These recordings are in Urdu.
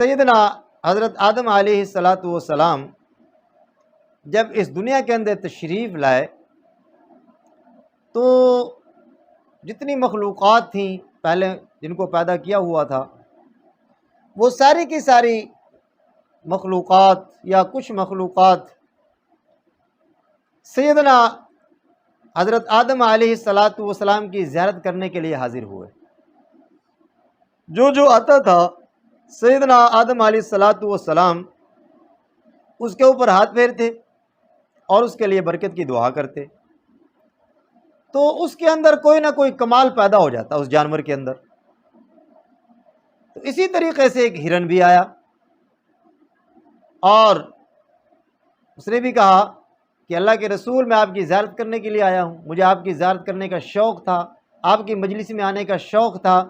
سیدنا حضرت آدم علیہ السلام جب اس دنیا کے اندر تشریف لائے تو جتنی مخلوقات تھیں پہلے جن کو پیدا کیا ہوا تھا، وہ ساری کی ساری مخلوقات یا کچھ مخلوقات سیدنا حضرت آدم علیہ السلام کی زیارت کرنے کے لیے حاضر ہوئے۔ جو آتا تھا سیدنا آدم علیہ السلام اس کے اوپر ہاتھ پھیرتے اور اس کے لیے برکت کی دعا کرتے، تو اس کے اندر کوئی نہ کوئی کمال پیدا ہو جاتا اس جانور کے اندر۔ تو اسی طریقے سے ایک ہرن بھی آیا اور اس نے بھی کہا کہ اللہ کے رسول، میں آپ کی زیارت کرنے کے لیے آیا ہوں، مجھے آپ کی زیارت کرنے کا شوق تھا، آپ کی مجلس میں آنے کا شوق تھا۔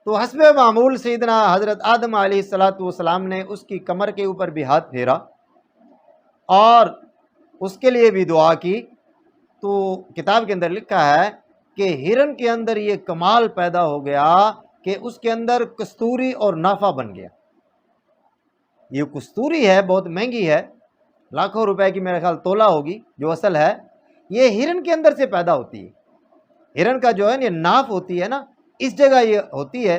تو حسب معمول سیدنا حضرت آدم علیہ السلام نے اس کی کمر کے اوپر بھی ہاتھ پھیرا اور اس کے لیے بھی دعا کی۔ تو کتاب کے اندر لکھا ہے کہ ہرن کے اندر یہ کمال پیدا ہو گیا کہ اس کے اندر کستوری اور نافع بن گیا۔ یہ کستوری ہے، بہت مہنگی ہے، لاکھوں روپے کی میرے خیال تولہ ہوگی جو اصل ہے، یہ ہرن کے اندر سے پیدا ہوتی ہے۔ ہرن کا جو ہے یہ ناف ہوتی ہے نا، اس جگہ یہ ہوتی ہے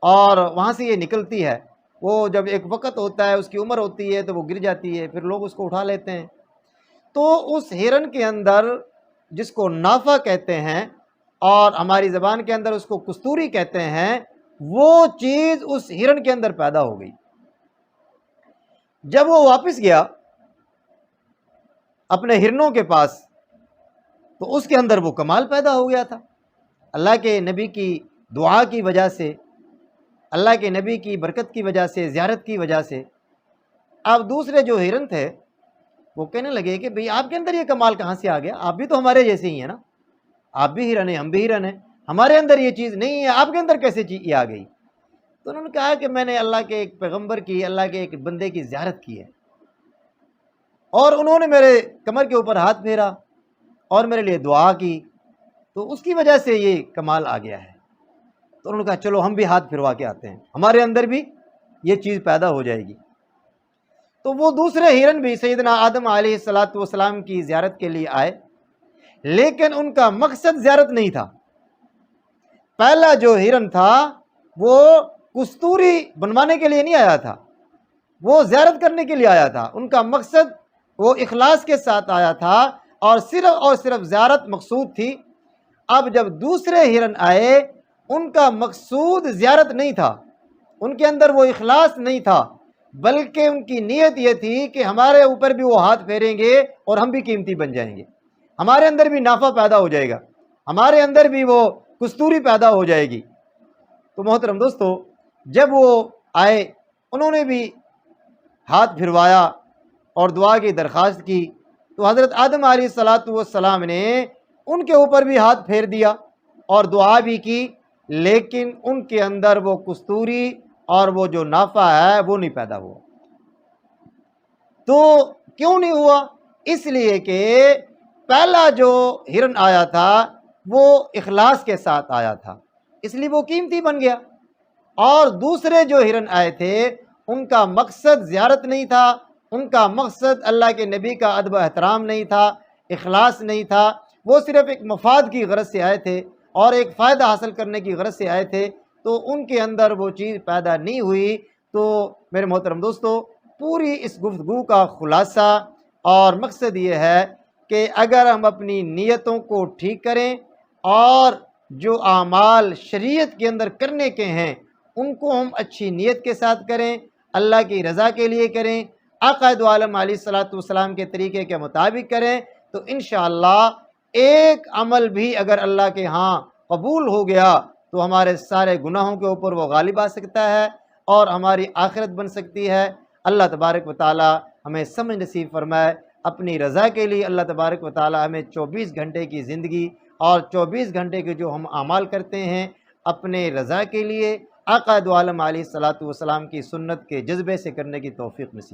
اور وہاں سے یہ نکلتی ہے۔ وہ جب ایک وقت ہوتا ہے، اس کی عمر ہوتی ہے تو وہ گر جاتی ہے، پھر لوگ اس کو اٹھا لیتے ہیں۔ تو اس ہرن کے اندر جس کو نافع کہتے ہیں اور ہماری زبان کے اندر اس کو کستوری کہتے ہیں، وہ چیز اس ہرن کے اندر پیدا ہو گئی۔ جب وہ واپس گیا اپنے ہرنوں کے پاس تو اس کے اندر وہ کمال پیدا ہو گیا تھا، اللہ کے نبی کی دعا کی وجہ سے، اللہ کے نبی کی برکت کی وجہ سے، زیارت کی وجہ سے۔ اب دوسرے جو ہرن تھے وہ کہنے لگے کہ بھئی آپ کے اندر یہ کمال کہاں سے آ گیا؟ آپ بھی تو ہمارے جیسے ہی ہیں نا، آپ بھی ہرن ہیں، ہم بھی ہرن ہیں، ہمارے اندر یہ چیز نہیں ہے، آپ کے اندر کیسے چیز یہ آ گئی؟ تو انہوں نے کہا کہ میں نے اللہ کے ایک پیغمبر کی، اللہ کے ایک بندے کی زیارت کی ہے اور انہوں نے میرے کمر کے اوپر ہاتھ پھیرا اور میرے لیے دعا کی، تو اس کی وجہ سے یہ کمال آ گیا ہے۔ تو انہوں نے کہا چلو ہم بھی ہاتھ پھروا کے آتے ہیں، ہمارے اندر بھی یہ چیز پیدا ہو جائے گی۔ تو وہ دوسرے ہرن بھی سیدنا آدم علیہ السلام کی زیارت کے لیے آئے، لیکن ان کا مقصد زیارت نہیں تھا۔ پہلا جو ہرن تھا وہ کستوری بنوانے کے لیے نہیں آیا تھا، وہ زیارت کرنے کے لیے آیا تھا۔ ان کا مقصد وہ اخلاص کے ساتھ آیا تھا اور صرف زیارت مقصود تھی۔ اب جب دوسرے ہرن آئے، ان کا مقصود زیارت نہیں تھا، ان کے اندر وہ اخلاص نہیں تھا، بلکہ ان کی نیت یہ تھی کہ ہمارے اوپر بھی وہ ہاتھ پھیریں گے اور ہم بھی قیمتی بن جائیں گے، ہمارے اندر بھی نافع پیدا ہو جائے گا، ہمارے اندر بھی وہ کستوری پیدا ہو جائے گی۔ تو محترم دوستو، جب وہ آئے انہوں نے بھی ہاتھ پھروایا اور دعا کی درخواست کی، تو حضرت آدم علیہ السلام نے ان کے اوپر بھی ہاتھ پھیر دیا اور دعا بھی کی، لیکن ان کے اندر وہ کستوری اور وہ جو نافع ہے وہ نہیں پیدا ہوا۔ تو کیوں نہیں ہوا؟ اس لیے کہ پہلا جو ہرن آیا تھا وہ اخلاص کے ساتھ آیا تھا، اس لیے وہ قیمتی بن گیا، اور دوسرے جو ہرن آئے تھے ان کا مقصد زیارت نہیں تھا، ان کا مقصد اللہ کے نبی کا ادب و احترام نہیں تھا، اخلاص نہیں تھا، وہ صرف ایک مفاد کی غرض سے آئے تھے اور ایک فائدہ حاصل کرنے کی غرض سے آئے تھے، تو ان کے اندر وہ چیز پیدا نہیں ہوئی۔ تو میرے محترم دوستو، پوری اس گفتگو کا خلاصہ اور مقصد یہ ہے کہ اگر ہم اپنی نیتوں کو ٹھیک کریں اور جو اعمال شریعت کے اندر کرنے کے ہیں ان کو ہم اچھی نیت کے ساتھ کریں، اللہ کی رضا کے لیے کریں، آقا دو عالم علیہ السلام کے طریقے کے مطابق کریں، تو انشاءاللہ ایک عمل بھی اگر اللہ کے ہاں قبول ہو گیا تو ہمارے سارے گناہوں کے اوپر وہ غالب آ سکتا ہے اور ہماری آخرت بن سکتی ہے۔ اللہ تبارک و تعالی ہمیں سمجھ نصیب فرمائے۔ اپنی رضا کے لیے اللہ تبارک و تعالی ہمیں 24 گھنٹے کی زندگی اور 24 گھنٹے کے جو ہم اعمال کرتے ہیں اپنے رضا کے لیے آقا دو عالم علیہ السلام کی سنت کے جذبے سے کرنے کی توفیق نصیب